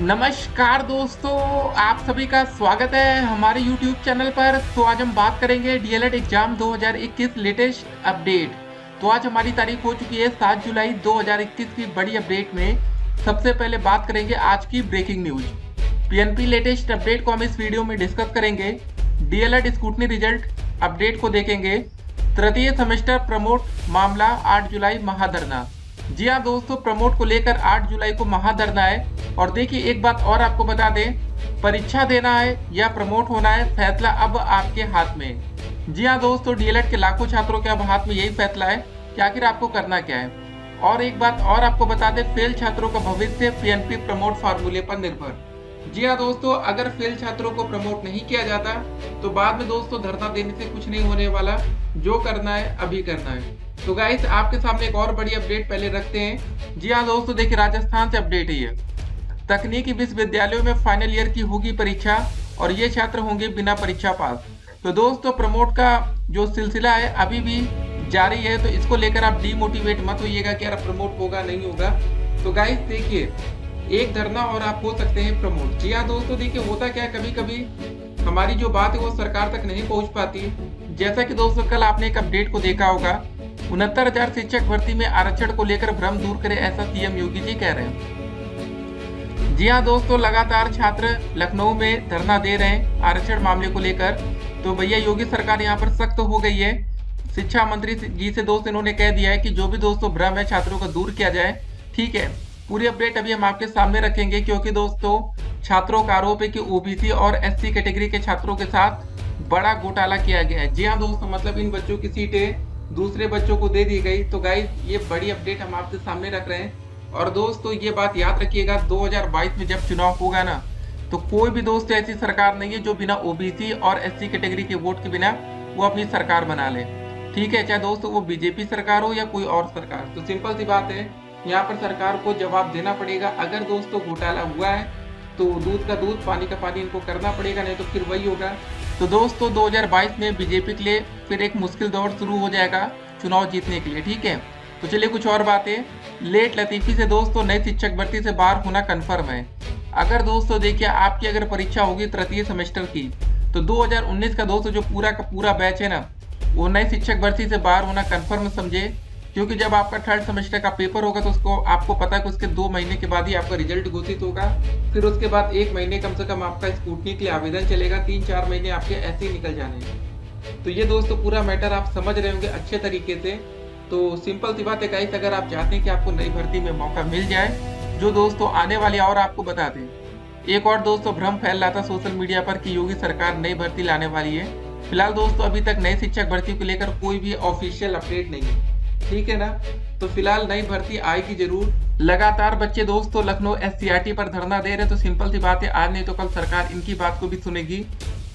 नमस्कार दोस्तों, आप सभी का स्वागत है हमारे YouTube चैनल पर। तो आज हम बात करेंगे डीएलएड एग्जाम 2021 लेटेस्ट अपडेट। तो आज हमारी तारीख हो चुकी है 7 जुलाई 2021 की बड़ी अपडेट में सबसे पहले बात करेंगे आज की breaking news. PNP latest update को हम इस वीडियो में डिस्कस करेंगे। डीएलएड स्कूटनी रिजल्ट अपडेट को देखेंगे। तृतीय सेमेस्टर प्रमोट मामला 8 जुलाई महाधरना। जी हाँ दोस्तों, प्रमोट को लेकर 8 जुलाई को महाधरना है। और देखिए एक बात और आपको बता दें, परीक्षा देना है या प्रमोट होना है, फैसला अब आपके हाथ में। जी हाँ दोस्तों, डीएलएड के लाखों छात्रों के अब हाथ में यही फैसला है कि आखिर आपको करना क्या है। और एक बात और आपको बता दें, फेल छात्रों का भविष्य पीएनपी प्रमोट फार्मूले पर निर्भर। जी हाँ दोस्तों, अगर फेल छात्रों को प्रमोट नहीं किया जाता तो बाद में दोस्तों धरना देने से कुछ नहीं होने वाला। जो करना है अभी करना है। तो गाइस आपके सामने एक और बड़ी अपडेट पहले रखते हैं। जी हाँ दोस्तों, देखिए राजस्थान से अपडेट है ये। तकनीकी विश्वविद्यालयों में फाइनल ईयर की होगी परीक्षा और ये छात्र होंगे बिना परीक्षा पास। तो दोस्तों प्रमोट का जो सिलसिला है अभी भी जारी है, तो इसको लेकर आप डीमोटिवेट मत होइएगा कि यार प्रमोट होगा नहीं होगा। तो गाइस देखिए, एक धरना और आप हो सकते हैं प्रमोट। जी हाँ दोस्तों, देखिए होता क्या है, कभी कभी हमारी जो बात है वो सरकार तक नहीं पहुंच पाती। जैसा कि दोस्तों कल आपने एक अपडेट को देखा होगा, 69,000 शिक्षक भर्ती में आरक्षण को लेकर भ्रम दूर करे, ऐसा सीएम योगी जी कह रहे हैं। जी हाँ दोस्तों, लगातार छात्र लखनऊ में धरना दे रहे हैं आरक्षण मामले को लेकर। तो भैया योगी सरकार यहाँ पर सख्त हो गई है। शिक्षा मंत्री जी से दोस्त इन्होंने कह दिया है कि जो भी दोस्तों भ्रम है छात्रों को दूर किया जाए। ठीक है, पूरी अपडेट अभी हम आपके सामने रखेंगे, क्योंकि दोस्तों छात्रों का आरोप है कि ओबीसी और एससी कैटेगरी के छात्रों के साथ बड़ा घोटाला किया गया है। जी हाँ दोस्तों, मतलब इन बच्चों की सीटें दूसरे बच्चों को दे दी गई। तो गाइस ये बड़ी अपडेट हम आपके सामने रख रहे हैं। और दोस्तों ये बात याद रखिएगा, 2022 में जब चुनाव होगा ना, तो कोई भी दोस्त ऐसी सरकार नहीं है जो बिना ओबीसी और एससी कैटेगरी के वोट के बिना वो अपनी सरकार बना ले। ठीक है, चाहे दोस्तों वो बीजेपी सरकार हो या कोई और सरकार। तो सिंपल सी बात है, यहाँ पर सरकार को जवाब देना पड़ेगा। अगर दोस्तों घोटाला हुआ है तो दूध का दूध पानी का पानी इनको करना पड़ेगा, नहीं तो फिर वही होगा। तो दोस्तों 2022 में बीजेपी के लिए फिर एक मुश्किल दौर शुरू हो जाएगा चुनाव जीतने के लिए। ठीक है, तो चलिए कुछ और बातें। लेट लतीफी से दोस्तों नई शिक्षक भर्ती से बाहर होना कन्फर्म है। अगर दोस्तों देखिए आपकी अगर परीक्षा होगी तृतीय सेमेस्टर की, तो 2019 का दोस्तों जो पूरा का पूरा बैच है ना, वो नई शिक्षक भर्ती से बाहर होना कन्फर्म समझे। क्योंकि जब आपका थर्ड सेमेस्टर का पेपर होगा तो उसको आपको पता है कि उसके 2 महीने के बाद ही आपका रिजल्ट घोषित होगा। फिर उसके बाद 1 महीने कम से कम आपका स्कूटनी के लिए आवेदन चलेगा। 3-4 महीने आपके ऐसे ही निकल जाने हैं। तो ये दोस्तों पूरा मैटर आप समझ रहे होंगे अच्छे तरीके से। तो सिंपल सी बात है गाइस, अगर आप चाहते हैं कि आपको नई भर्ती में मौका मिल जाए, जो दोस्तों आने वाली और आपको बता दें, एक और दोस्तों भ्रम फैल रहा था सोशल मीडिया पर कि योगी सरकार नई भर्ती लाने वाली है। फिलहाल दोस्तों अभी तक नई शिक्षक भर्ती को लेकर कोई भी ऑफिशियल अपडेट नहीं है। ठीक है ना, तो फिलहाल नई भर्ती आएगी जरूर। लगातार बच्चे दोस्तों लखनऊ एससीईआरटी पर धरना दे रहे, तो सिंपल सी बात है आज नहीं तो कल सरकार इनकी बात को भी सुनेगी।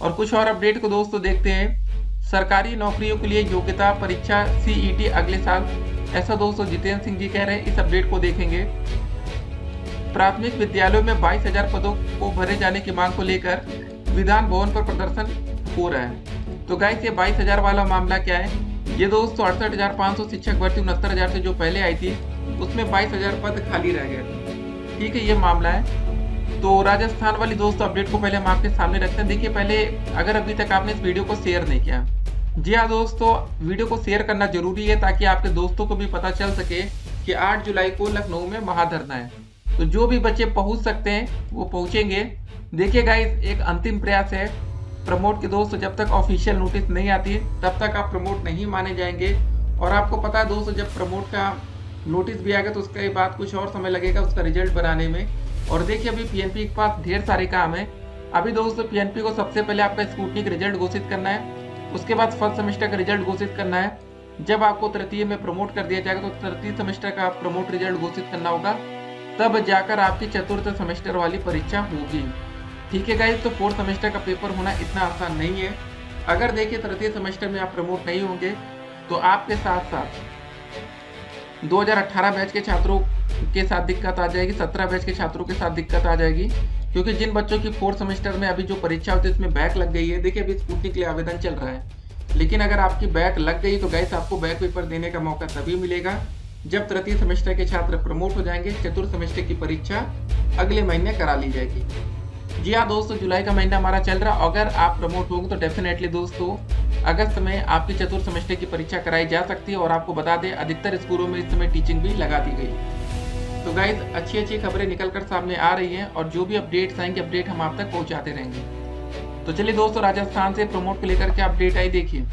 और कुछ और अपडेट को दोस्तों देखते हैं। सरकारी नौकरियों के लिए योग्यता परीक्षा सीईटी अगले साल, ऐसा दोस्तों जितेंद्र सिंह जी कह रहे हैं। इस अपडेट को देखेंगे। प्राथमिक विद्यालयों में 22,000 पदों को भरे जाने की मांग को लेकर विधान भवन पर प्रदर्शन हो रहा है। तो गाइस ये 22,000 वाला मामला क्या है, ये दोस्तों 68,500 शिक्षक भर्ती 69,000 से जो पहले आई थी उसमें 22,000 पद खाली रह गए। ठीक है, ये मामला है। तो राजस्थान वाली दोस्तों अपडेट को पहले हम आपके सामने रखते हैं। देखिए पहले, अगर अभी तक आपने इस वीडियो को शेयर नहीं किया, जी हाँ दोस्तों वीडियो को शेयर करना जरूरी है ताकि आपके दोस्तों को भी पता चल सके कि 8 जुलाई को लखनऊ में महाधरना है। तो जो भी बच्चे पहुंच सकते हैं वो पहुंचेंगे। देखिए गाइस एक अंतिम प्रयास है प्रमोट के दोस्तों, जब तक ऑफिशियल नोटिस नहीं आती तब तक आप प्रमोट नहीं माने जाएंगे। और आपको पता है दोस्तों, जब प्रमोट का नोटिस भी आएगा तो उसके बाद कुछ और समय लगेगा उसका रिजल्ट बनाने में। और देखिए अभी पीएनपी के पास ढेर सारे काम है। अभी दोस्तों पीएनपी को सबसे पहले आपका स्कूटनी का रिजल्ट घोषित करना है, उसके बाद फर्स्ट सेमेस्टर का रिजल्ट घोषित करना है। जब आपको तृतीय में प्रमोट कर दिया जाएगा तो तृतीय सेमेस्टर का प्रमोट रिजल्ट घोषित करना होगा, तब जाकर आपकी चतुर्थ सेमेस्टर वाली परीक्षा होगी। ठीक है गाइस, तो फोर्थ सेमेस्टर का पेपर होना इतना आसान नहीं है। अगर देखिए तृतीय सेमेस्टर में आप प्रमोट नहीं होंगे तो आपके साथ साथ 2018 बैच के छात्रों के साथ दिक्कत आ जाएगी, 17 बैच के छात्रों के साथ दिक्कत आ जाएगी। क्योंकि जिन बच्चों की फोर्थ सेमेस्टर में अभी जो परीक्षा होती है इसमें बैक लग गई है, देखिए अभी स्कूटनी के लिए आवेदन चल रहा है, लेकिन अगर आपकी बैक लग गई तो गाइस आपको बैक पेपर देने का मौका तभी मिलेगा जब तृतीय सेमेस्टर के छात्र प्रमोट हो जाएंगे, चतुर्थ सेमेस्टर की परीक्षा अगले महीने करा ली जाएगी। जी हाँ दोस्तों, जुलाई का महीना हमारा चल रहा। अगर आप प्रमोट होंगे तो डेफिनेटली दोस्तों अगस्त में आपकी चतुर्थ सेमेस्टर की परीक्षा कराई जा सकती है। और आपको बता दें, अधिकतर स्कूलों में इस समय टीचिंग भी लगा दी गई। तो गाइस, अच्छी खबरें निकलकर सामने आ रही हैं और जो भी अपडेट्स आएंगे, अपडेट हम आप तक पहुंचाते रहेंगे। तो चलिए दोस्तों, राजस्थान से प्रमोट को लेकर क्या अपडेट आई देखिए।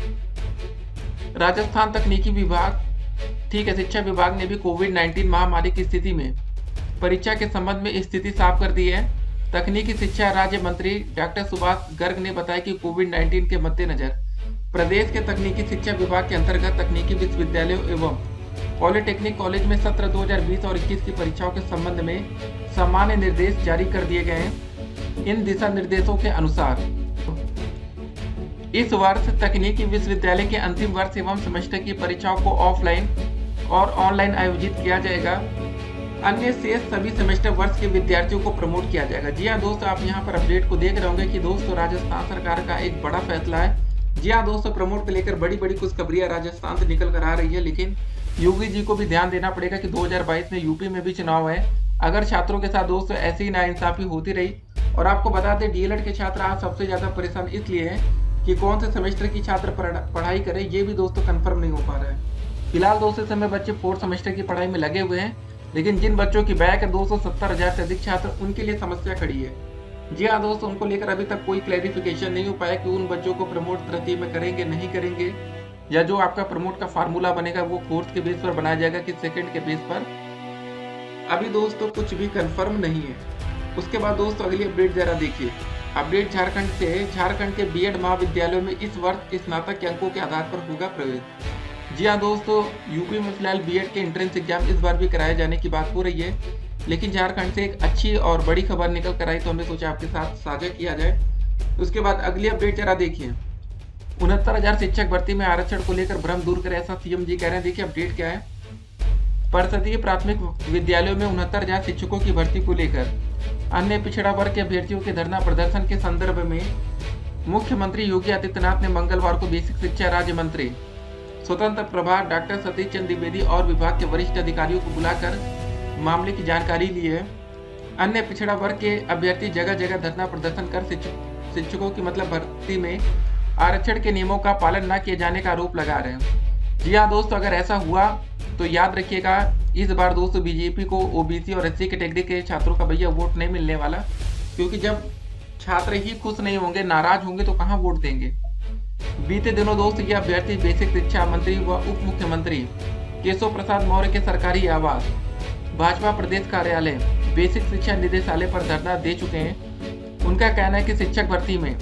राजस्थान तकनीकी विभाग, ठीक है, शिक्षा विभाग ने भी कोविड-19 महामारी की स्थिति में परीक्षा के संबंध में स्थिति साफ कर दी है। तकनीकी शिक्षा राज्य मंत्री डॉक्टर सुभाष गर्ग ने बताया कि कोविड-19 के मद्देनजर प्रदेश के तकनीकी शिक्षा विभाग के अंतर्गत तकनीकी विश्वविद्यालयों एवं पॉलिटेक्निक कॉलेज में सत्र 2020 और 21 की परीक्षाओं के संबंध में सामान्य निर्देश जारी कर दिए गए हैं। इन दिशा निर्देशों के अनुसार इस वर्ष तकनीकी विश्वविद्यालय के अंतिम वर्ष एवं सेमेस्टर की परीक्षाओं को ऑफलाइन और ऑनलाइन आयोजित किया जाएगा। अन्य शेष सभी सेमेस्टर वर्ष के विद्यार्थियों को प्रमोट किया जाएगा। जी हाँ दोस्तों, आप यहाँ पर अपडेट को देख रहे होंगे कि दोस्तों राजस्थान सरकार का एक बड़ा फैसला है। जी हाँ दोस्तों, प्रमोट को लेकर बड़ी खुशखबरियां राजस्थान से निकल कर आ रही है। लेकिन योगी जी को भी ध्यान देना पड़ेगा कि 2022 में यूपी में भी चुनाव है। अगर छात्रों के साथ दोस्तों ऐसी ही नाइंसाफी होती रही, और आपको बता दें डीएलएड के छात्र आज सबसे ज्यादा परेशान इसलिए हैं कि कौन से सेमेस्टर की छात्र पढ़ाई करे, ये भी दोस्तों कंफर्म नहीं हो पा रहा है। फिलहाल दोस्तों समय बच्चे 4th सेमेस्टर की पढ़ाई में लगे हुए हैं, लेकिन जिन बच्चों की बैक है 270,000 से अधिक छात्र, उनके लिए समस्या खड़ी है। जी हाँ दोस्तों, उनको लेकर अभी तक कोई क्लैरिफिकेशन नहीं हो पाया कि उन बच्चों को प्रमोट तृतीय में करेंगे नहीं करेंगे, या जो आपका प्रमोट का फार्मूला बनेगा वो 4th के बेस पर बनाया जाएगा कि 2nd के बेस पर, अभी दोस्तों कुछ भी कंफर्म नहीं है। उसके बाद दोस्तों अगली अपडेट जरा देखिए। अपडेट झारखंड से। झारखंड के बीएड महाविद्यालयों में इस वर्ष स्नातक के अंकों के आधार पर होगा प्रवेश। जी हाँ दोस्तों, यूपी में फिलहाल बीएड के एंट्रेंस एग्जाम इस बार भी कराए जाने की बात हो रही है, लेकिन झारखंड से एक अच्छी और बड़ी खबर निकल कर आई तो हमने सोचा आपके साथ साझा किया जाए। उसके बाद अगली अपडेट जरा देखिए। 69,000 शिक्षक भर्ती में आरक्षण को लेकर भ्रम दूर करे, ऐसा सीएम जी कह रहे हैं। देखिए अपडेट क्या है। परिषदीय प्राथमिक विद्यालयों में 69,000 शिक्षकों की भर्ती को लेकर अन्य पिछड़ा वर्ग के अभ्यर्थियों के धरना प्रदर्शन के संदर्भ में मुख्यमंत्री योगी आदित्यनाथ ने मंगलवार को बेसिक शिक्षा राज्य मंत्री स्वतंत्र प्रभार डॉक्टर सतीश चंद्र द्विवेदी और विभाग के वरिष्ठ अधिकारियों को बुलाकर मामले की जानकारी ली है। अन्य पिछड़ा वर्ग के अभ्यर्थी जगह जगह धरना प्रदर्शन कर शिक्षकों की मतलब भर्ती में आरक्षण के नियमों का पालन न किए जाने का आरोप लगा रहे हैं। जी हाँ दोस्तों, अगर ऐसा हुआ तो याद रखिएगा इस बार दोस्तों बीजेपी को ओबीसी और एससी कैटेगरी के छात्रों का भैया वोट नहीं मिलने वाला, क्योंकि जब छात्र ही खुश नहीं होंगे, नाराज होंगे तो कहाँ वोट देंगे। बीते दिनों दोस्तों ये अभ्यर्थी बेसिक शिक्षा मंत्री व उप मुख्यमंत्री केशव प्रसाद मौर्य के सरकारी आवास भाजपा प्रदेश कार्यालय बेसिक शिक्षा निदेशालय पर धरना दे चुके हैं। उनका कहना है कि शिक्षक भर्ती में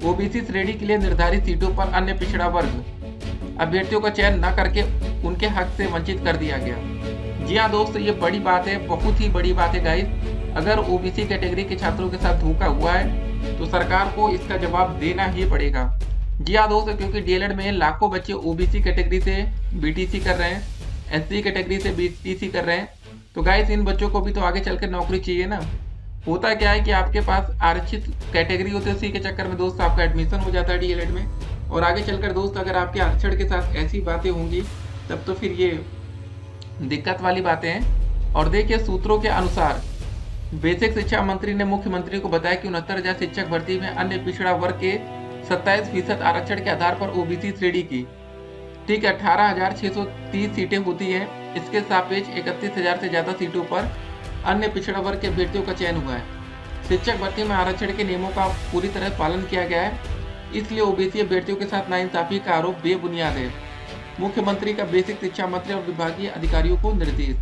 ओबीसी श्रेणी के लिए निर्धारित सीटों पर अन्य पिछड़ा वर्ग अभ्यर्थियों का चयन न करके उनके हक से वंचित कर दिया गया। जी हाँ दोस्तों, ये बड़ी बात है, बहुत ही बड़ी बात है गाइस। अगर ओबीसी कैटेगरी के छात्रों के साथ धोखा हुआ है तो सरकार को इसका जवाब देना ही पड़ेगा। जी हाँ दोस्तों, क्योंकि डीएलएड में लाखों बच्चे ओबीसी कैटेगरी से बीटीसी कर रहे हैं, एससी कैटेगरी से बीटीसी कर रहे हैं, तो गाइस इन बच्चों को भी तो आगे चलकर नौकरी चाहिए ना। होता क्या है कि आपके पास आरक्षित कैटेगरी होती है, उसी के चक्कर में दोस्त आपका एडमिशन हो जाता है डीएलएड में, और आगे चलकर दोस्त अगर आपके आरक्षण के साथ ऐसी बातें होंगी तब तो फिर ये दिक्कत वाली बातें हैं। और देखिए सूत्रों के अनुसार बेसिक शिक्षा मंत्री ने मुख्यमंत्री को बताया कि 69,000 शिक्षक भर्ती में अन्य पिछड़ा वर्ग के 27% आरक्षण के आधार पर ओबीसी श्रेणी की, ठीक है, 18,630 सीटें होती हैं। इसके सापेक्ष 31,000 से ज्यादा सीटों पर अन्य पिछड़ा वर्ग के अभ्यर्थियों का चयन हुआ है। शिक्षक भर्ती में आरक्षण के नियमों का पूरी तरह पालन किया गया है, इसलिए ओबीसी अभ्यर्थियों के साथ नाइंसाफी का आरोप बेबुनियाद है। मुख्यमंत्री का बेसिक शिक्षा मंत्री और विभागीय अधिकारियों को निर्देश।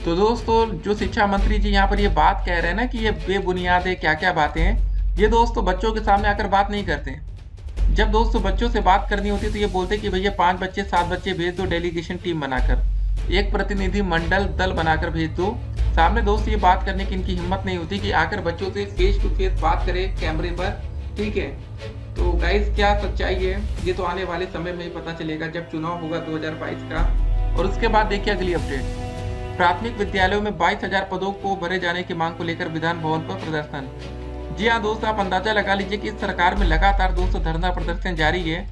तो दोस्तों जो शिक्षा मंत्री जी यहाँ पर ये बात कह रहे हैं ना कि ये बेबुनियाद है, क्या क्या बातें हैं, ये दोस्तों बच्चों के सामने आकर बात नहीं करते। जब दोस्तों बच्चों से बात करनी होती तो ये बोलते कि भैया 5 बच्चे 7 बच्चे भेज दो, डेलीगेशन टीम बनाकर, एक प्रतिनिधि मंडल दल बनाकर भेज दो। सामने दोस्त ये बात करने की इनकी हिम्मत नहीं होती कि आकर बच्चों से फेस टू फेस बात करें कैमरे पर, ठीक है। तो गाइस क्या सच्चाई है ये तो आने वाले समय में ही पता चलेगा जब चुनाव होगा 2022 का। और उसके बाद देखिए अगली अपडेट। प्राथमिक विद्यालयों में 22,000 पदों को भरे जाने की मांग को लेकर विधान भवन पर प्रदर्शन। जी हाँ दोस्तों, आप अंदाजा लगा लीजिए कि इस सरकार में लगातार दोस्तों धरना प्रदर्शन जारी है।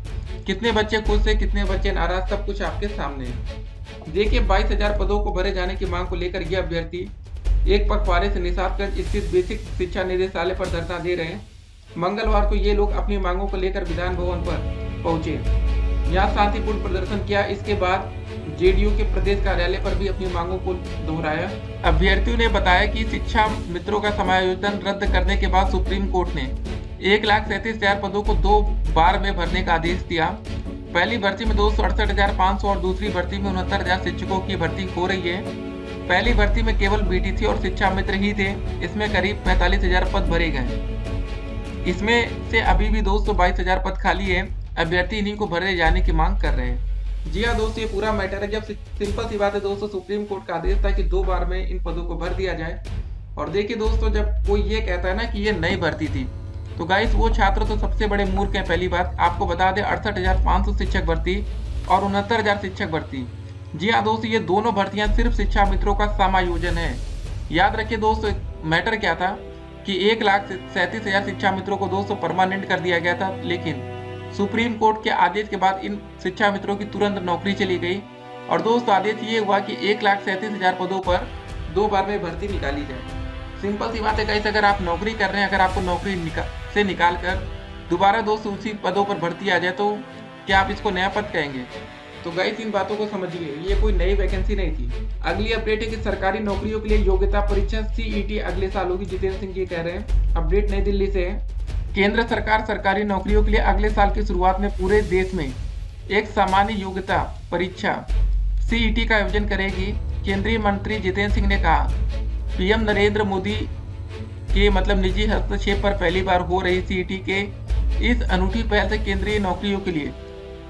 कितने बच्चे खुश है, कितने बच्चे नाराज, सब कुछ आपके सामने है। देखिए 22,000 पदों को भरे जाने की मांग को लेकर ये अभ्यर्थी एक पखवाड़े से निशातगंज स्थित बेसिक शिक्षा निदेशालय पर धरना दे रहे हैं। मंगलवार को ये लोग अपनी मांगों को लेकर विधान भवन पर पहुंचे, यहाँ शांतिपूर्ण प्रदर्शन किया। इसके बाद जेडीयू के प्रदेश कार्यालय पर भी अपनी मांगों को दोहराया। अभ्यर्थियों ने बताया कि शिक्षा मित्रों का समायोजन रद्द करने के बाद सुप्रीम कोर्ट ने 1,37,000 पदों को 2 बार में भरने का आदेश दिया। पहली भर्ती में 268,500 और दूसरी भर्ती में 69,000 शिक्षकों की भर्ती हो रही है। पहली भर्ती में केवल बीटीसी और शिक्षा मित्र ही थे। इसमें करीब 45,000 पद भरे गए। इसमें से अभी भी 222,000 पद खाली है। अभ्यर्थी इन्हीं को भरे जाने की मांग कर रहे हैं। जी हाँ दोस्तों, ये पूरा मैटर है। जब सिंपल सी बात है दोस्तों, सुप्रीम कोर्ट का आदेश था कि 2 बार में इन पदों को भर दिया जाए। और देखिए दोस्तों, जब कोई ये कहता है ना कि ये नई भर्ती थी, तो गाइस वो छात्र तो सबसे बड़े मूर्ख हैं। पहली बात आपको बता दें, 68,500 शिक्षक भर्ती और 69,000 शिक्षक भर्ती। जी हाँ दोस्तों, ये दोनों भर्तियां सिर्फ शिक्षा मित्रों का समायोजन है। याद रखिए दोस्तों, मैटर क्या था कि 1,37,000 शिक्षा मित्रों को दोस्तों परमानेंट कर दिया गया था, लेकिन सुप्रीम कोर्ट के आदेश के बाद इन शिक्षा मित्रों की तुरंत नौकरी चली गई। और दोस्तों आदेश ये हुआ कि 1,37,000 पदों पर 2 बार में भर्ती निकाली जाए। सिंपल सी बात है गाइस, अगर आप नौकरी कर रहे हैं, अगर आपको नौकरी से निकाल कर दोबारा दोस्तों उसी पदों पर भर्ती आ जाए, तो क्या आप इसको नया पद कहेंगे? तो गाइस इन बातों को समझिए, ये कोई नई वैकेंसी नहीं थी। अगली अपडेट है कि सरकारी नौकरियों के लिए योग्यता परीक्षा CET अगले साल होगी। जितेंद्र सिंह जी कह रहे हैं। अपडेट नई दिल्ली से है। केंद्र सरकार सरकारी नौकरियों के लिए अगले साल की शुरुआत में पूरे देश में एक सामान्य योग्यता परीक्षा CET का आयोजन करेगी। केंद्रीय मंत्री जितेंद्र सिंह ने कहा, पीएम नरेंद्र मोदी के निजी हस्तक्षेप पर पहली बार हो रही CET के इस अनूठी पहल से केंद्रीय नौकरियों के लिए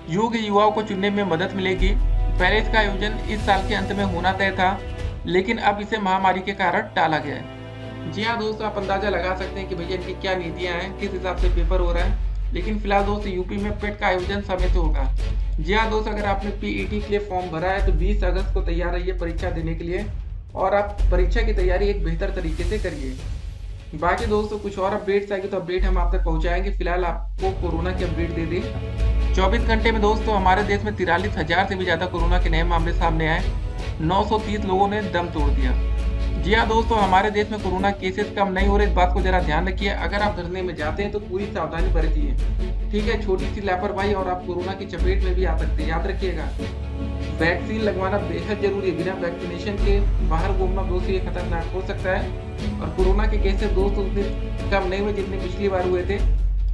योग्य युवाओं को चुनने में मदद मिलेगी। पहले इसका आयोजन इस साल के अंत में होना तय था, लेकिन अब इसे महामारी के कारण टाला गया है। जी हाँ दोस्तों, आप अंदाजा लगा सकते हैं कि भैया इनकी क्या नीतियां हैं, किस हिसाब से पेपर हो रहा है। लेकिन फिलहाल दोस्तों यूपी में पेट का आयोजन समय से होगा। जी हाँ दोस्तों, अगर आपने PET के लिए फॉर्म भरा है तो 20 अगस्त को तैयार रहिए परीक्षा देने के लिए, और आप परीक्षा की तैयारी एक बेहतर तरीके से करिए। बाकी दोस्तों कुछ और अपडेट्स आएगी तो अपडेट हम आप तक पहुंचाएंगे। फिलहाल आपको कोरोना की अपडेट दे दें। 24 घंटे में दोस्तों हमारे देश में 43,000 से भी ज्यादा कोरोना के नए मामले सामने आए। 930 लोगों ने दम तोड़ दिया। जी हाँ दोस्तों, हमारे देश में कोरोना केसेस कम नहीं हो रहे, इस बात को जरा ध्यान रखिए। अगर आप धरने में जाते हैं तो पूरी सावधानी बरतिए, ठीक है। छोटी सी लापरवाही और आप कोरोना की चपेट में भी आ सकते हैं, याद रखिएगा। वैक्सीन लगवाना बेहद जरूरी है। बिना वैक्सीनेशन के बाहर घूमना दोस्तों ये खतरनाक हो सकता है। और कोरोना के केसेस दोस्तों उतने कम नहीं हुए जितने पिछली बार हुए थे।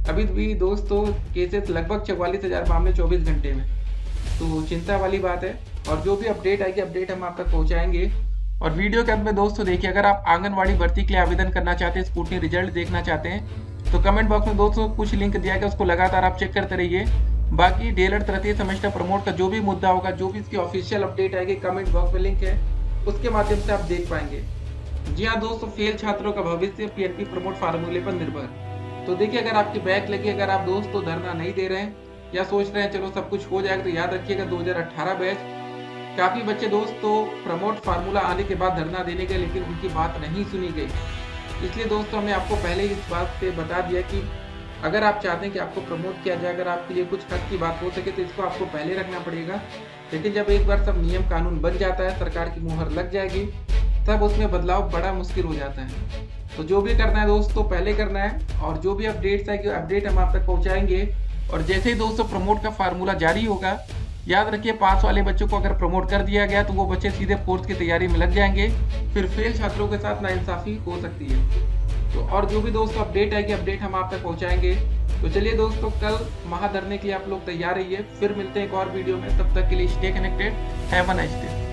अभी भी दोस्तों केसेस लगभग 44,000 मामले 24 घंटे में, तो चिंता वाली बात है। और जो भी अपडेट आएगी अपडेट हम आप तक पहुंचाएंगे। और वीडियो के अंत में दोस्तों देखिए, अगर आप आंगनवाड़ी भर्ती के लिए आवेदन करना चाहते हैं, स्कूटनी रिजल्ट देखना चाहते हैं, तो कमेंट बॉक्स में दोस्तों कुछ लिंक दिया गया, उसको लगातार आप चेक करते रहिए। बाकी DLED तृतीय सेमेस्टर प्रमोट का जो भी मुद्दा होगा, जो भी इसकी ऑफिशियल अपडेट आएगी, कमेंट बॉक्स में लिंक है, उसके माध्यम से आप देख पाएंगे। जी हाँ दोस्तों, फेल छात्रों का भविष्य PNP प्रमोट फार्मूले पर निर्भर। तो देखिए, अगर आपकी बैक लगी, अगर आप दोस्तों धरना नहीं दे रहे हैं या सोच रहे हैं चलो सब कुछ हो जाएगा, तो याद रखिएगा 2018 बैच काफी बच्चे दोस्तों प्रमोट फार्मूला आने के बाद धरना देने गए, लेकिन उनकी बात नहीं सुनी गई। इसलिए दोस्तों हमने आपको पहले ही इस बात से बता दिया कि अगर आप चाहते हैं कि आपको प्रमोट किया जाए, अगर आपके लिए कुछ हद की बात हो सके तो इसको आपको पहले रखना पड़ेगा। लेकिन जब एक बार सब नियम कानून बन जाता है, सरकार की मुहर लग जाएगी, तब उसमें बदलाव बड़ा मुश्किल हो जाता है। तो जो भी करना है दोस्तों पहले करना है, और जो भी अपडेट्स आएगी अपडेट हम आप तक पहुंचाएंगे। और जैसे ही दोस्तों प्रमोट का फार्मूला जारी होगा, याद रखिए पास वाले बच्चों को अगर प्रमोट कर दिया गया तो वो बच्चे सीधे फोर्थ की तैयारी में लग जाएंगे। फिर फेल छात्रों के साथ नाइंसाफी हो सकती है। तो और जो भी दोस्तों अपडेट आएगी अपडेट हम आप तक पहुंचाएंगे। तो चलिए दोस्तों, कल महाधरने के लिए आप लोग तैयार रहिए। फिर मिलते हैं एक और वीडियो में, तब तक के लिए stay connected. Have a nice day.